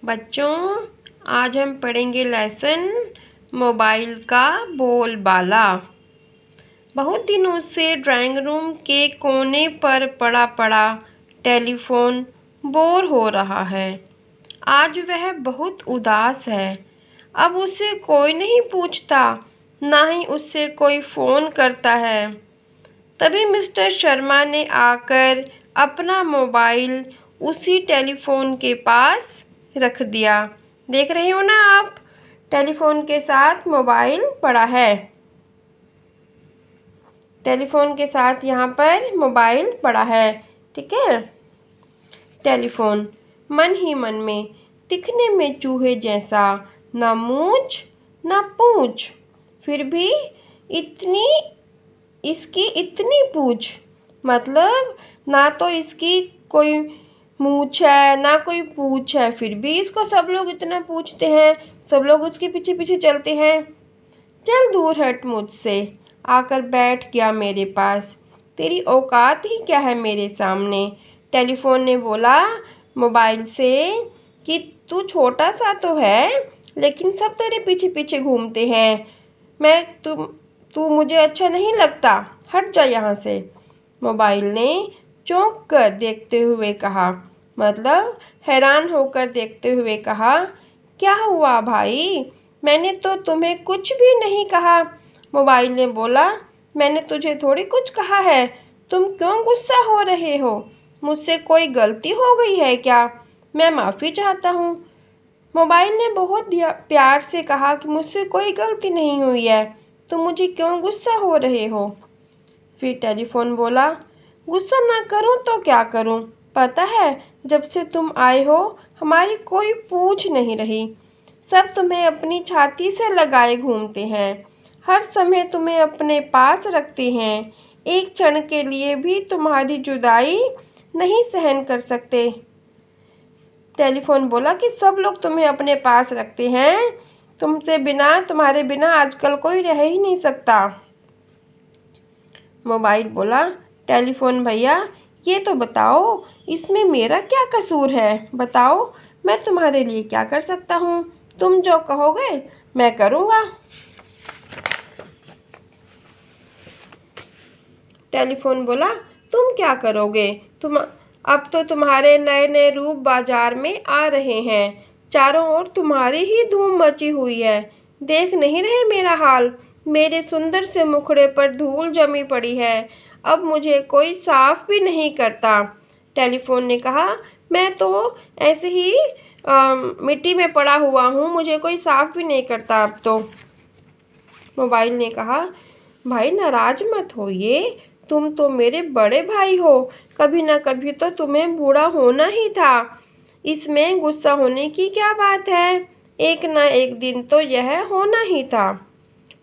बच्चों, आज हम पढ़ेंगे लेसन मोबाइल का बोलबाला। बहुत दिनों से ड्राइंग रूम के कोने पर पड़ा पड़ा टेलीफोन बोर हो रहा है। आज वह बहुत उदास है। अब उसे कोई नहीं पूछता, ना ही उससे कोई फ़ोन करता है। तभी मिस्टर शर्मा ने आकर अपना मोबाइल उसी टेलीफोन के पास रख दिया। देख रहे हो ना आप, टेलीफोन के साथ मोबाइल पड़ा है। टेलीफोन के साथ यहाँ पर मोबाइल पड़ा है, ठीक है। टेलीफोन मन ही मन में, दिखने में चूहे जैसा, ना मूंछ ना पूंछ, फिर भी इसकी इतनी पूछ। मतलब ना तो इसकी कोई मूछ है ना कोई पूछ है, फिर भी इसको सब लोग इतना पूछते हैं, सब लोग उसके पीछे पीछे चलते हैं। चल दूर हट मुझसे, आकर बैठ गया मेरे पास। तेरी औकात ही क्या है मेरे सामने। टेलीफोन ने बोला मोबाइल से कि तू छोटा सा तो है, लेकिन सब तेरे पीछे पीछे घूमते हैं। तू मुझे अच्छा नहीं लगता, हट जा यहाँ से। मोबाइल ने चौंक कर देखते हुए कहा, मतलब हैरान होकर देखते हुए कहा, क्या हुआ भाई, मैंने तो तुम्हें कुछ भी नहीं कहा। मोबाइल ने बोला, मैंने तुझे थोड़ी कुछ कहा है, तुम क्यों गुस्सा हो रहे हो। मुझसे कोई गलती हो गई है क्या? मैं माफ़ी चाहता हूँ। मोबाइल ने बहुत प्यार से कहा कि मुझसे कोई गलती नहीं हुई है, तुम मुझे क्यों गुस्सा हो रहे हो। फिर टेलीफोन बोला, गुस्सा ना करूं तो क्या करूं, पता है जब से तुम आए हो हमारी कोई पूछ नहीं रही। सब तुम्हें अपनी छाती से लगाए घूमते हैं, हर समय तुम्हें अपने पास रखते हैं, एक क्षण के लिए भी तुम्हारी जुदाई नहीं सहन कर सकते। टेलीफोन बोला कि सब लोग तुम्हें अपने पास रखते हैं, तुम्हारे बिना आजकल कोई रह ही नहीं सकता। मोबाइल बोला, टेलीफोन भैया ये तो बताओ, इसमें मेरा क्या कसूर है, बताओ मैं तुम्हारे लिए क्या कर सकता हूँ। तुम जो कहोगे मैं करूँगा। टेलीफोन बोला, तुम क्या करोगे, अब तो तुम्हारे नए नए रूप बाजार में आ रहे हैं, चारों ओर तुम्हारी ही धूम मची हुई है। देख नहीं रहे मेरा हाल, मेरे सुंदर से मुखड़े पर धूल जमी पड़ी है, अब मुझे कोई साफ भी नहीं करता। टेलीफोन ने कहा, मैं तो ऐसे ही मिट्टी में पड़ा हुआ हूँ, मुझे कोई साफ भी नहीं करता अब तो। मोबाइल ने कहा, भाई नाराज मत होइए, तुम तो मेरे बड़े भाई हो, कभी ना कभी तो तुम्हें बूढ़ा होना ही था, इसमें गुस्सा होने की क्या बात है, एक ना एक दिन तो यह होना ही था।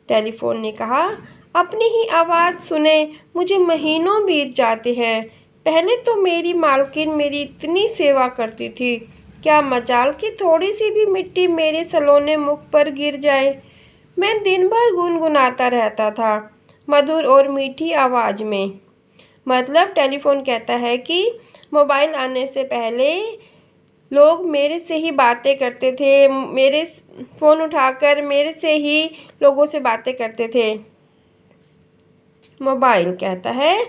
टेलीफोन ने कहा, अपनी ही आवाज़ सुने मुझे महीनों बीत जाते हैं, पहले तो मेरी मालकिन मेरी इतनी सेवा करती थी, क्या मजाल कि थोड़ी सी भी मिट्टी मेरे सलोने मुख पर गिर जाए, मैं दिन भर गुनगुनाता रहता था मधुर और मीठी आवाज़ में। मतलब टेलीफोन कहता है कि मोबाइल आने से पहले लोग मेरे से ही बातें करते थे, मेरे फ़ोन उठाकर मेरे से ही लोगों से बातें करते थे। मोबाइल कहता है,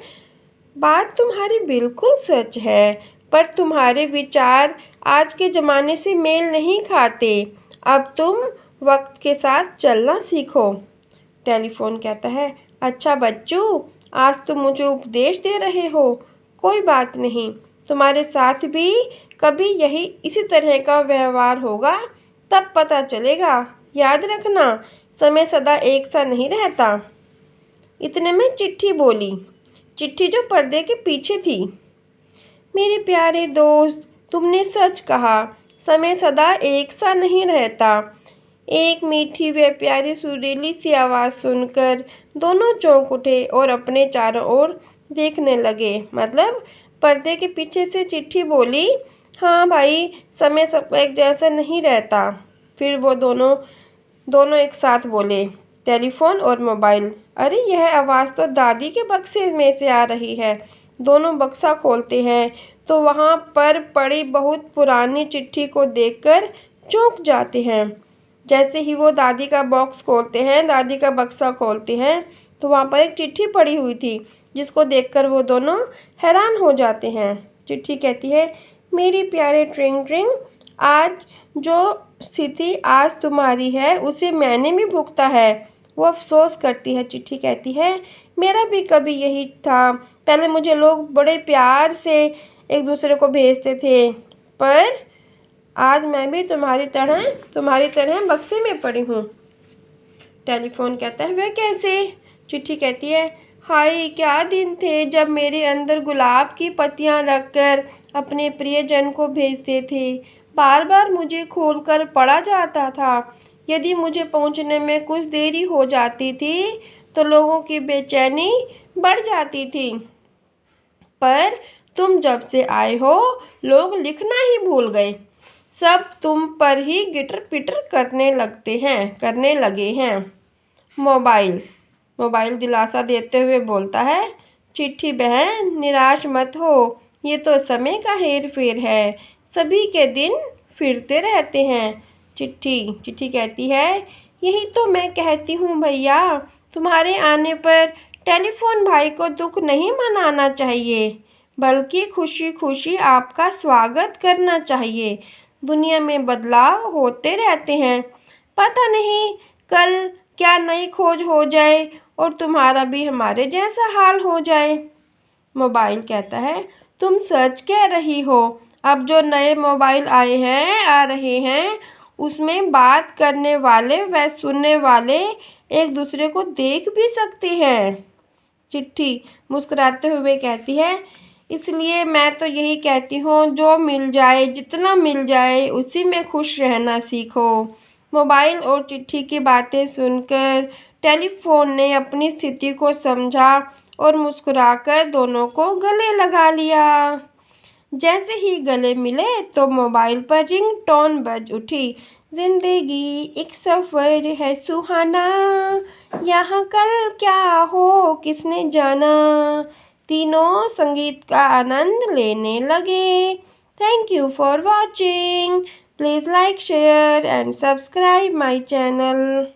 बात तुम्हारी बिल्कुल सच है, पर तुम्हारे विचार आज के ज़माने से मेल नहीं खाते, अब तुम वक्त के साथ चलना सीखो। टेलीफोन कहता है, अच्छा बच्चों, आज तुम मुझे उपदेश दे रहे हो, कोई बात नहीं, तुम्हारे साथ भी कभी इसी तरह का व्यवहार होगा, तब पता चलेगा, याद रखना समय सदा एक सा नहीं रहता। इतने में चिट्ठी बोली, चिट्ठी जो पर्दे के पीछे थी, मेरे प्यारे दोस्त तुमने सच कहा, समय सदा एक सा नहीं रहता। एक मीठी व प्यारी सुरीली सी आवाज़ सुनकर दोनों चौंक उठे और अपने चारों ओर देखने लगे। मतलब पर्दे के पीछे से चिट्ठी बोली, हाँ भाई समय सब एक जैसा नहीं रहता। फिर वो दोनों एक साथ बोले, टेलीफोन और मोबाइल, अरे यह आवाज़ तो दादी के बक्से में से आ रही है। दोनों बक्सा खोलते हैं तो वहाँ पर पड़ी बहुत पुरानी चिट्ठी को देखकर चौंक जाते हैं। जैसे ही वो दादी का बॉक्स खोलते हैं, दादी का बक्सा खोलते हैं, तो वहाँ पर एक चिट्ठी पड़ी हुई थी, जिसको देखकर वो दोनों हैरान हो जाते हैं। चिट्ठी कहती है, मेरी प्यारे ट्रिंग ट्रिंग, आज जो स्थिति आज तुम्हारी है उसे मैंने भी भुगता है। वो अफसोस करती है। चिट्ठी कहती है, मेरा भी कभी यही था। पहले मुझे लोग बड़े प्यार से एक दूसरे को भेजते थे, पर आज मैं भी तुम्हारी तरह बक्से में पड़ी हूँ। टेलीफोन कहता है, वह कैसे? चिट्ठी कहती है, हाय क्या दिन थे जब मेरे अंदर गुलाब की पत्तियाँ रखकर अपने प्रियजन को भेजते थे। बार बार मुझे खोलकर पढ़ा जाता था। यदि मुझे पहुंचने में कुछ देरी हो जाती थी तो लोगों की बेचैनी बढ़ जाती थी, पर तुम जब से आए हो लोग लिखना ही भूल गए। सब तुम पर ही गिटर पिटर करने लगे हैं। मोबाइल दिलासा देते हुए बोलता है, चिट्ठी बहन निराश मत हो, ये तो समय का हेर फेर है, सभी के दिन फिरते रहते हैं। चिट्ठी कहती है, यही तो मैं कहती हूँ भैया, तुम्हारे आने पर टेलीफोन भाई को दुख नहीं मनाना चाहिए, बल्कि खुशी खुशी आपका स्वागत करना चाहिए। दुनिया में बदलाव होते रहते हैं, पता नहीं कल क्या नई खोज हो जाए और तुम्हारा भी हमारे जैसा हाल हो जाए। मोबाइल कहता है, तुम सच कह रही हो। अब जो नए मोबाइल आ रहे हैं उसमें बात करने वाले व सुनने वाले एक दूसरे को देख भी सकते हैं। चिट्ठी मुस्कुराते हुए कहती है, इसलिए मैं तो यही कहती हूँ, जो मिल जाए जितना मिल जाए उसी में खुश रहना सीखो। मोबाइल और चिट्ठी की बातें सुनकर टेलीफोन ने अपनी स्थिति को समझा और मुस्कुराकर दोनों को गले लगा लिया। जैसे ही गले मिले तो मोबाइल पर रिंगटोन बज उठी, जिंदगी एक सफ़र है सुहाना, यहाँ कल क्या हो किसने जाना। तीनों संगीत का आनंद लेने लगे। Thank you for watching. Please like share and subscribe my channel.